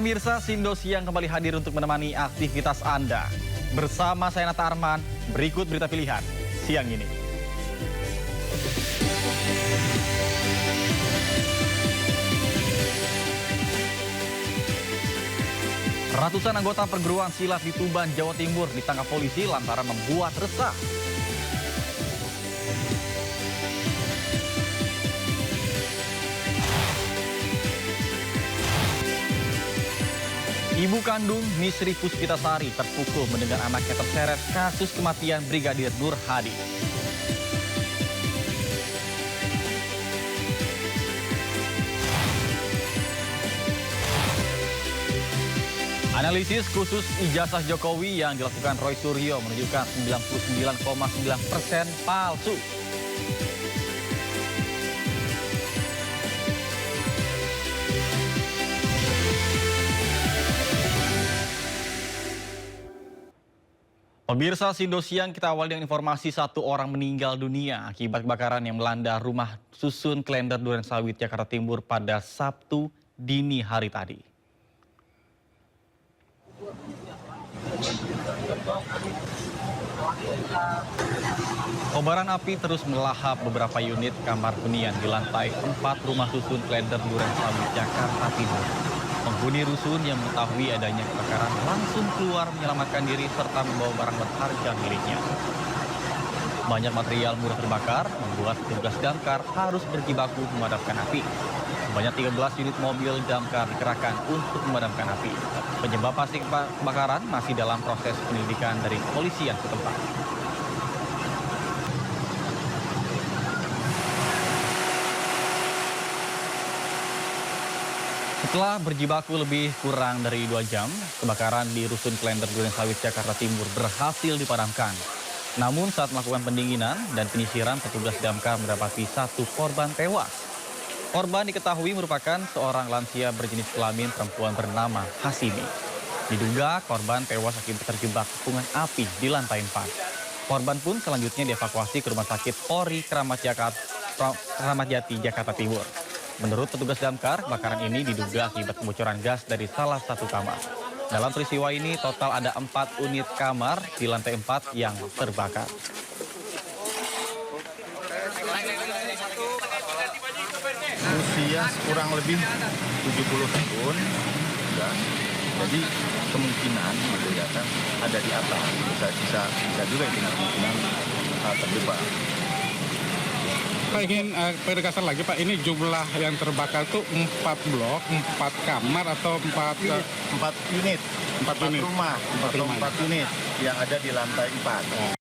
Pemirsa, Sindo Siang kembali hadir untuk menemani aktivitas Anda. Bersama saya Nata Arman, berikut berita pilihan siang ini. Ratusan anggota perguruan silat di Tuban, Jawa Timur ditangkap polisi lantaran membuat resah. Ibu kandung Misri Puspitasari terpukul mendengar anaknya terseret kasus kematian Brigadir Nur Hadi. Analisis khusus ijazah Jokowi yang dilakukan Roy Suryo menunjukkan 99,9% palsu. Pemirsa, Sindo Siang kita awali dengan informasi satu orang meninggal dunia akibat kebakaran yang melanda rumah susun Klender Durensawit, Jakarta Timur pada Sabtu dini hari tadi. Kobaran api terus melahap beberapa unit kamar hunian di lantai 4 rumah susun Klender Durensawit, Jakarta Timur. Penghuni rusun yang mengetahui adanya kebakaran langsung keluar menyelamatkan diri serta membawa barang berharga miliknya. Banyak material mudah terbakar membuat petugas damkar harus berjibaku memadamkan api. Sebanyak 13 unit mobil damkar dikerahkan untuk memadamkan api. Penyebab pasti kebakaran masih dalam proses penyelidikan dari kepolisian setempat. Setelah berjibaku lebih kurang dari 2 jam, kebakaran di Rusun Klender Durensawit, Jakarta Timur berhasil dipadamkan. Namun saat melakukan pendinginan dan penyisiran, petugas damkar mendapati 1 korban tewas. Korban diketahui merupakan seorang lansia berjenis kelamin perempuan bernama Hasimi. Diduga korban tewas akibat terjebak kepungan api di lantai 4. Korban pun selanjutnya dievakuasi ke Rumah Sakit Polri Kramat Jati, Jakarta Timur. Menurut petugas damkar, kebakaran ini diduga akibat kebocoran gas dari salah satu kamar. Dalam peristiwa ini, total ada 4 unit kamar di lantai 4 yang terbakar. Usia kurang lebih 70 tahun, ya. Jadi kemungkinan ya kan ada di atas, bisa juga itu kemungkinan terjebak. Pak, ingin penegasan lagi Pak, ini jumlah yang terbakar itu 4 blok, 4 kamar atau 4 unit, 4 unit rumah atau 4 unit yang ada di lantai 4.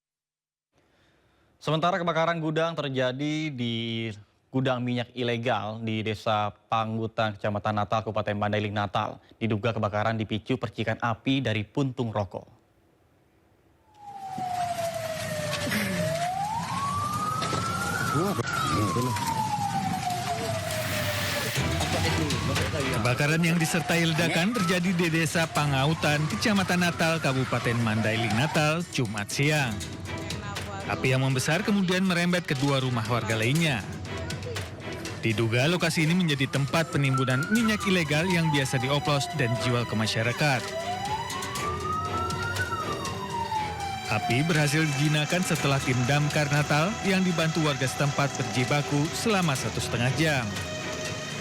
Sementara kebakaran gudang terjadi di gudang minyak ilegal di Desa Panggutan, Kecamatan Natal, Kabupaten Mandailing, Natal. Diduga kebakaran dipicu percikan api dari puntung rokok. Kebakaran yang disertai ledakan terjadi di Desa Pangautan, Kecamatan Natal, Kabupaten Mandailing, Natal, Jumat siang. Api yang membesar kemudian merembet ke 2 rumah warga lainnya. Diduga lokasi ini menjadi tempat penimbunan minyak ilegal yang biasa dioplos dan dijual ke masyarakat. Api berhasil dijinakan setelah tim damkar Natal yang dibantu warga setempat berjibaku selama 1,5 jam.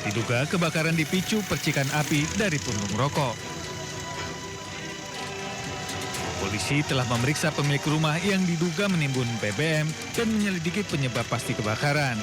Diduga kebakaran dipicu percikan api dari puntung rokok. Polisi telah memeriksa pemilik rumah yang diduga menimbun BBM dan menyelidiki penyebab pasti kebakaran.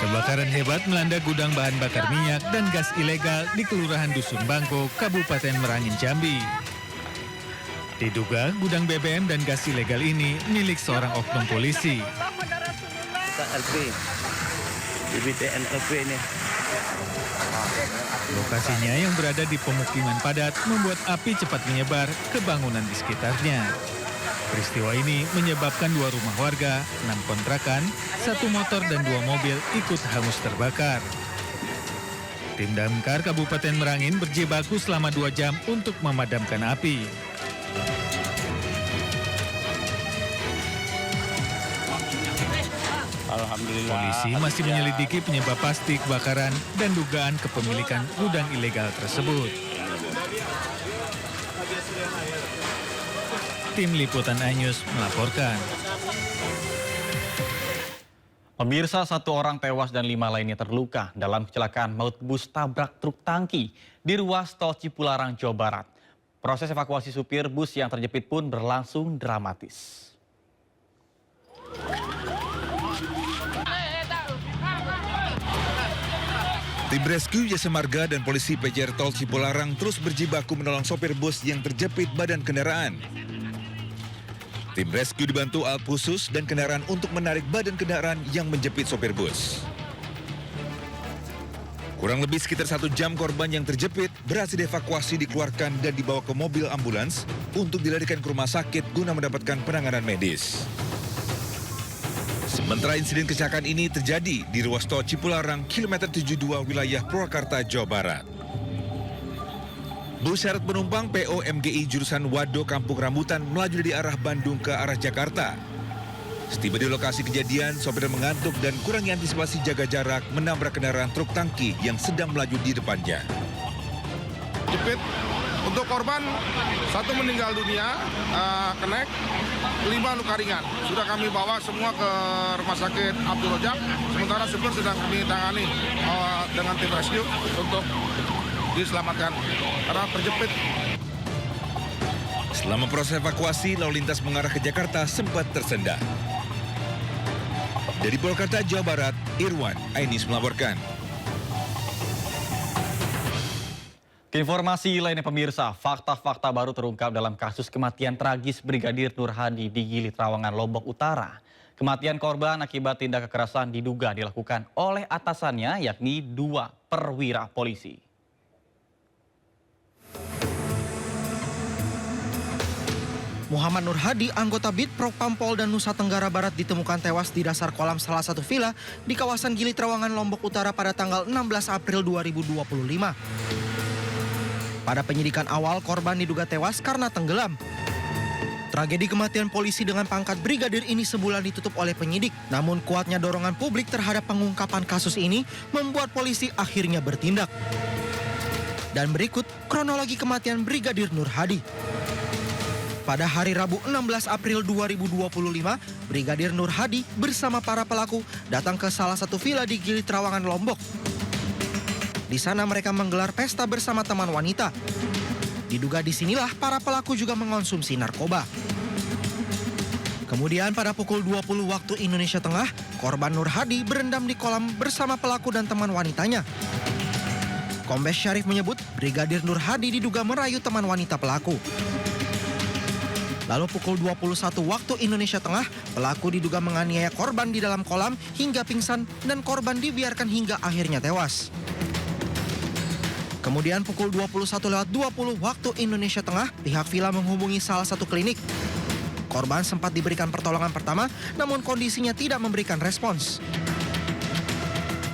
Kebakaran hebat melanda gudang bahan bakar minyak dan gas ilegal di Kelurahan Dusun Bangko, Kabupaten Merangin, Jambi. Diduga gudang BBM dan gas ilegal ini milik seorang oknum polisi. Lokasinya yang berada di pemukiman padat membuat api cepat menyebar ke bangunan di sekitarnya. Peristiwa ini menyebabkan 2 rumah warga, 6 kontrakan, 1 motor dan 2 mobil ikut hangus terbakar. Tim Damkar Kabupaten Merangin berjibaku selama 2 jam untuk memadamkan api. Alhamdulillah. Polisi masih menyelidiki penyebab pasti kebakaran dan dugaan kepemilikan gudang ilegal tersebut. Tim Liputan iNews melaporkan. Pemirsa, 1 orang tewas dan 5 lainnya terluka dalam kecelakaan maut bus tabrak truk tangki di ruas tol Cipularang, Jawa Barat. Proses evakuasi supir bus yang terjepit pun berlangsung dramatis. Tim rescue Jasa Marga dan polisi PJR Tol Cipularang terus berjibaku menolong sopir bus yang terjepit badan kendaraan. Tim rescue dibantu alat khusus dan kendaraan untuk menarik badan kendaraan yang menjepit sopir bus. Kurang lebih sekitar 1 jam korban yang terjepit berhasil dievakuasi, dikeluarkan dan dibawa ke mobil ambulans untuk dilarikan ke rumah sakit guna mendapatkan penanganan medis. Sementara insiden kecelakaan ini terjadi di ruas tol Cipularang, kilometer 72 wilayah Purwakarta, Jawa Barat. Bus syarat penumpang PO MGI jurusan Wado Kampung Rambutan melaju dari arah Bandung ke arah Jakarta. Setiba di lokasi kejadian, sopir mengantuk dan kurangnya antisipasi jaga jarak menabrak kendaraan truk tangki yang sedang melaju di depannya. Jepit. Untuk korban, 1 meninggal dunia, kenek, 5 luka ringan. Sudah kami bawa semua ke Rumah Sakit Abdul Rojak. Sementara supir sedang kami tangani dengan tim rescue untuk diselamatkan karena terjepit. Selama proses evakuasi, lalu lintas mengarah ke Jakarta sempat tersendat. Dari Purwakarta, Jawa Barat, Irwan, iNews melaporkan. Informasi lainnya pemirsa, fakta-fakta baru terungkap dalam kasus kematian tragis Brigadir Nur Hadi di Gili Trawangan, Lombok Utara. Kematian korban akibat tindak kekerasan diduga dilakukan oleh atasannya, yakni 2 perwira polisi. Muhammad Nur Hadi, anggota BIT Propam Polda Nusa Tenggara Barat, ditemukan tewas di dasar kolam salah satu villa di kawasan Gili Trawangan, Lombok Utara pada tanggal 16 April 2025. Pada penyidikan awal, korban diduga tewas karena tenggelam. Tragedi kematian polisi dengan pangkat brigadir ini sebulan ditutup oleh penyidik. Namun kuatnya dorongan publik terhadap pengungkapan kasus ini membuat polisi akhirnya bertindak. Dan berikut kronologi kematian Brigadir Nur Hadi. Pada hari Rabu 16 April 2025, Brigadir Nur Hadi bersama para pelaku datang ke salah satu villa di Gili Trawangan, Lombok. Di sana mereka menggelar pesta bersama teman wanita. Diduga disinilah para pelaku juga mengonsumsi narkoba. Kemudian pada pukul 20 waktu Indonesia Tengah, korban Nur Hadi berendam di kolam bersama pelaku dan teman wanitanya. Kombes Syarif menyebut Brigadir Nur Hadi diduga merayu teman wanita pelaku. Lalu pukul 21 waktu Indonesia Tengah, pelaku diduga menganiaya korban di dalam kolam hingga pingsan dan korban dibiarkan hingga akhirnya tewas. Kemudian pukul 21:20 waktu Indonesia Tengah, pihak villa menghubungi salah satu klinik. Korban sempat diberikan pertolongan pertama, namun kondisinya tidak memberikan respons.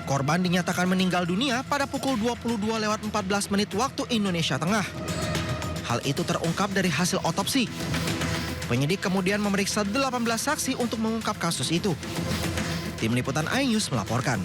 Korban dinyatakan meninggal dunia pada pukul 22:14 waktu Indonesia Tengah. Hal itu terungkap dari hasil otopsi. Penyidik kemudian memeriksa 18 saksi untuk mengungkap kasus itu. Tim Liputan iNews melaporkan.